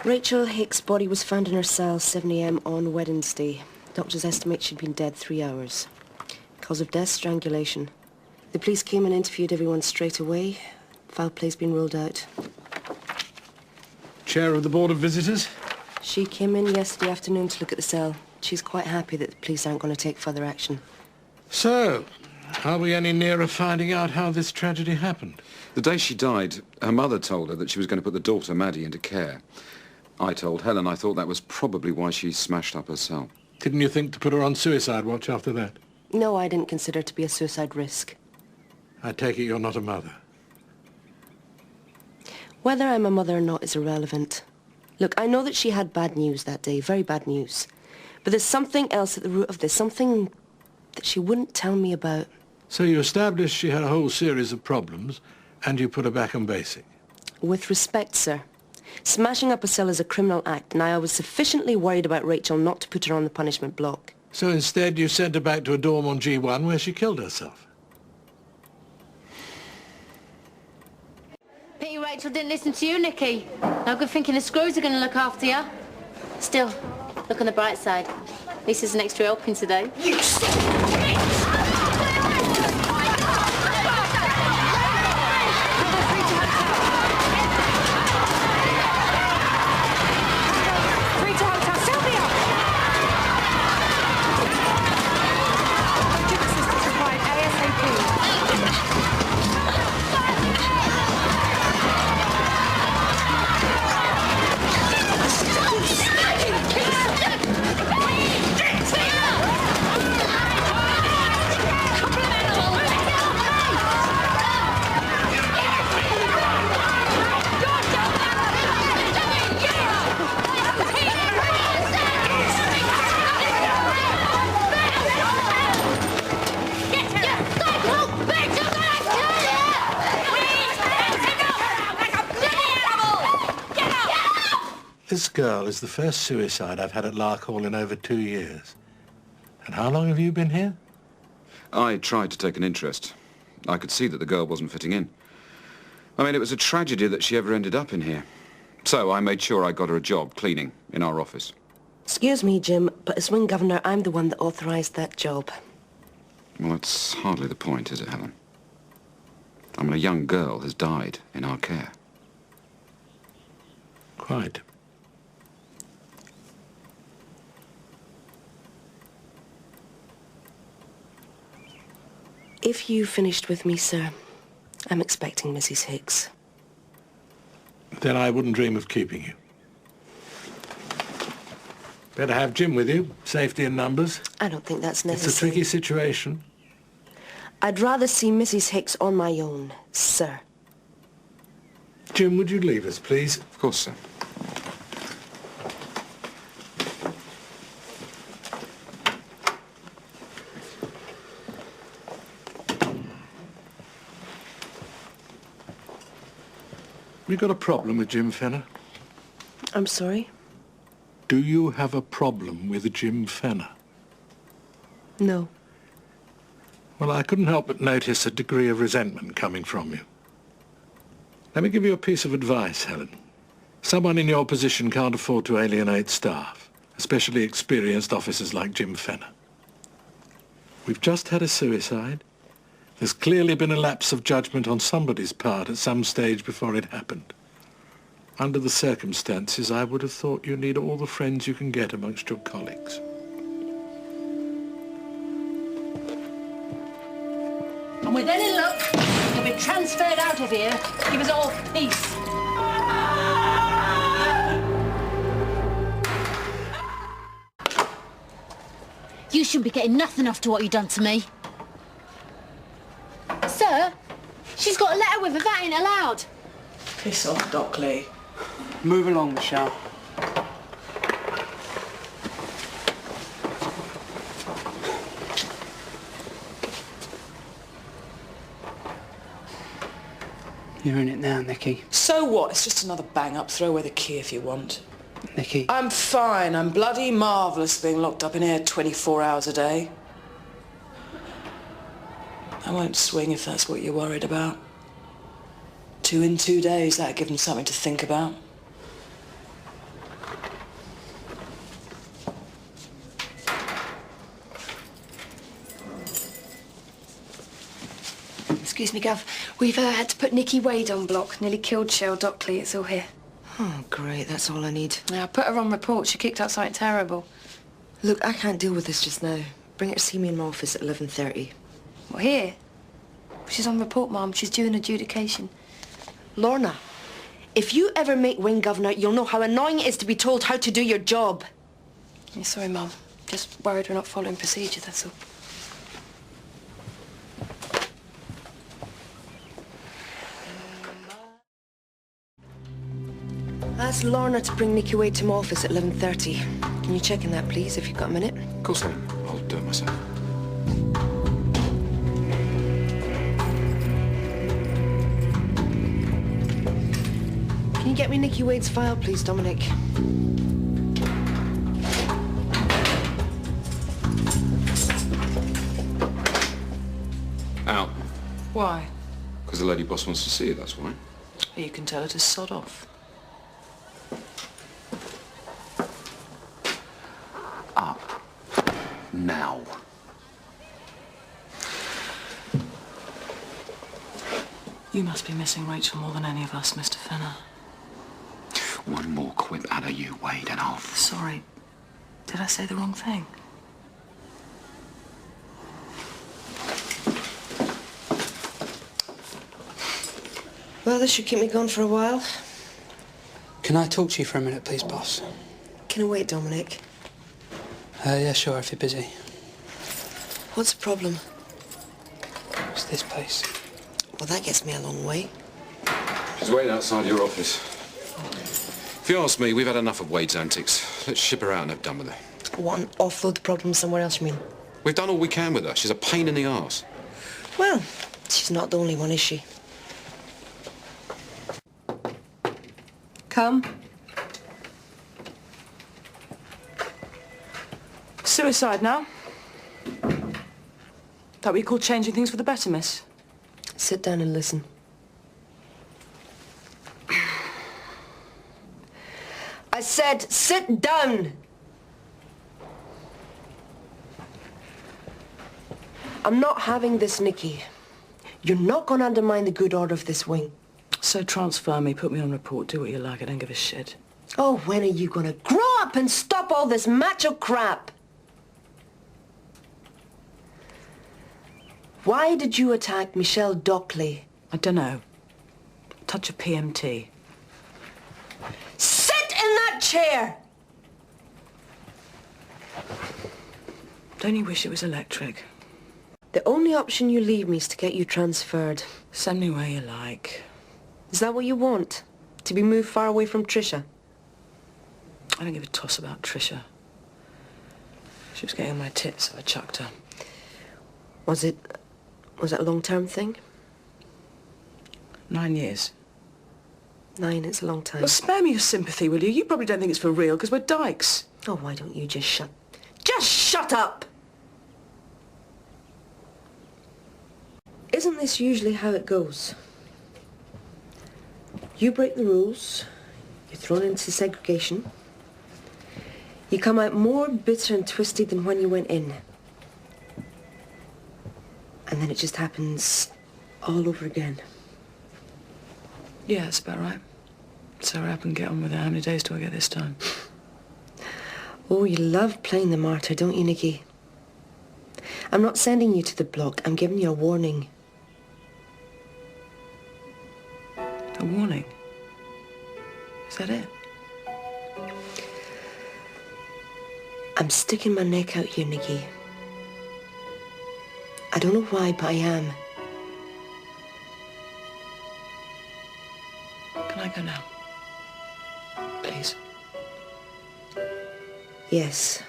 Rachel Hicks' body was found in her cell 7 a.m. on Wednesday. Doctors estimate she'd been dead 3 hours. Cause of death, strangulation. The police came and interviewed everyone straight away. Foul play's been ruled out. Chair of the Board of Visitors? She came in yesterday afternoon to look at the cell. She's quite happy that the police aren't going to take further action. So, are we any nearer finding out how this tragedy happened? The day she died, her mother told her that she was going to put the daughter, Maddie, into care. I told Helen I thought that was probably why she smashed up her cell. Didn't you think to put her on suicide watch after that? No, I didn't consider it to be a suicide risk. I take it you're not a mother. Whether I'm a mother or not is irrelevant. Look, I know that she had bad news that day, very bad news. But there's something else at the root of this, something that she wouldn't tell me about. So you established she had a whole series of problems, and you put her back on basic? With respect, sir. Smashing up a cell is a criminal act, and I was sufficiently worried about Rachel not to put her on the punishment block. So instead you sent her back to a dorm on G1 where she killed herself? Pity Rachel didn't listen to you, Nikki. No good thinking the screws are going to look after you. Still, look on the bright side. At least there's an extra helping today. You This girl is the first suicide I've had at Lark Hall in over 2 years. And how long have you been here? I tried to take an interest. I could see that the girl wasn't fitting in. I mean, it was a tragedy that she ever ended up in here. So I made sure I got her a job cleaning in our office. Excuse me, Jim, but as wing governor, I'm the one that authorised that job. Well, that's hardly the point, is it, Helen? I mean, a young girl has died in our care. Quite. If you finished with me, sir, I'm expecting Mrs. Hicks. Then I wouldn't dream of keeping you. Better have Jim with you. Safety in numbers. I don't think that's necessary. It's a tricky situation. I'd rather see Mrs. Hicks on my own, sir. Jim, would you leave us, please? Of course, sir. You got a problem with Jim Fenner? I'm sorry? Do you have a problem with Jim Fenner? No. Well, I couldn't help but notice a degree of resentment coming from you. Let me give you a piece of advice, Helen. Someone in your position can't afford to alienate staff, especially experienced officers like Jim Fenner. We've just had a suicide. There's clearly been a lapse of judgment on somebody's part at some stage before it happened. Under the circumstances, I would have thought you need all the friends you can get amongst your colleagues. And with any luck, you'll be transferred out of here. Give us all peace. You shouldn't be getting nothing after what you've done to me. Sir, she's got a letter with her. That ain't allowed. Piss off, Dockley. Move along, Michelle. You're in it now, Nikki. So what? It's just another bang-up. Throw away the key if you want. Nikki. I'm fine. I'm bloody marvellous being locked up in here 24 hours a day. I won't swing if that's what you're worried about. 2 in 2 days, that'll give them something to think about. Excuse me, Gav. We've had to put Nikki Wade on block. Nearly killed Shell Dockley. It's all here. Oh, great. That's all I need. Yeah, I put her on report. She kicked out something terrible. Look, I can't deal with this just now. Bring her to see me in my office at 11:30. What, here? She's on report, Mum. She's due an adjudication. Lorna, if you ever make Wayne governor, you'll know how annoying it is to be told how to do your job. Yeah, sorry, Mum. Just worried we're not following procedure, that's all. Ask Lorna to bring Nikki Wade to my office at 11:30. Can you check in that, please, if you've got a minute? Of course, Helen. I'll do it myself. Can you get me Nikki Wade's file, please, Dominic? Out. Why? Because the lady boss wants to see you, that's why. You can tell her to sod off. Up. Now. You must be missing Rachel more than any of us, Mr. Fenner. One more quip out of you, Wade, and I'll... Sorry. Did I say the wrong thing? Well, this should keep me going for a while. Can I talk to you for a minute, please, boss? Can I wait, Dominic? Yeah, sure, if you're busy. What's the problem? It's this place. Well, that gets me a long way. She's waiting outside your office. If you ask me, we've had enough of Wade's antics. Let's ship her out and have done with her. Want to offload the problem somewhere else, you mean? We've done all we can with her. She's a pain in the arse. Well, she's not the only one, is she? Come. Suicide now? That what you call changing things for the better, miss? Sit down and listen. I said sit down! I'm not having this, Nikki. You're not going to undermine the good order of this wing. So transfer me, put me on report, do what you like, I don't give a shit. Oh, when are you going to grow up and stop all this macho crap? Why did you attack Michelle Dockley? I don't know. Touch of PMT. Sit in that chair! Don't you wish it was electric? The only option you leave me is to get you transferred. Send me where you like. Is that what you want? To be moved far away from Trisha? I don't give a toss about Trisha. She was getting on my tits, so I chucked her. Was it a long-term thing? 9 years. 9, it's a long time. Well, spare me your sympathy, will you? You probably don't think it's for real, because we're dykes. Oh, why don't you just shut up! Isn't this usually how it goes? You break the rules, you're thrown into segregation, you come out more bitter and twisted than when you went in. And then it just happens all over again. Yeah, that's about right. So hurry up and get on with it. How many days do I get this time? Oh, you love playing the martyr, don't you, Nikki? I'm not sending you to the block. I'm giving you a warning. A warning? Is that it? I'm sticking my neck out here, Nikki. I don't know why, but I am. Can I go now? Please? Yes.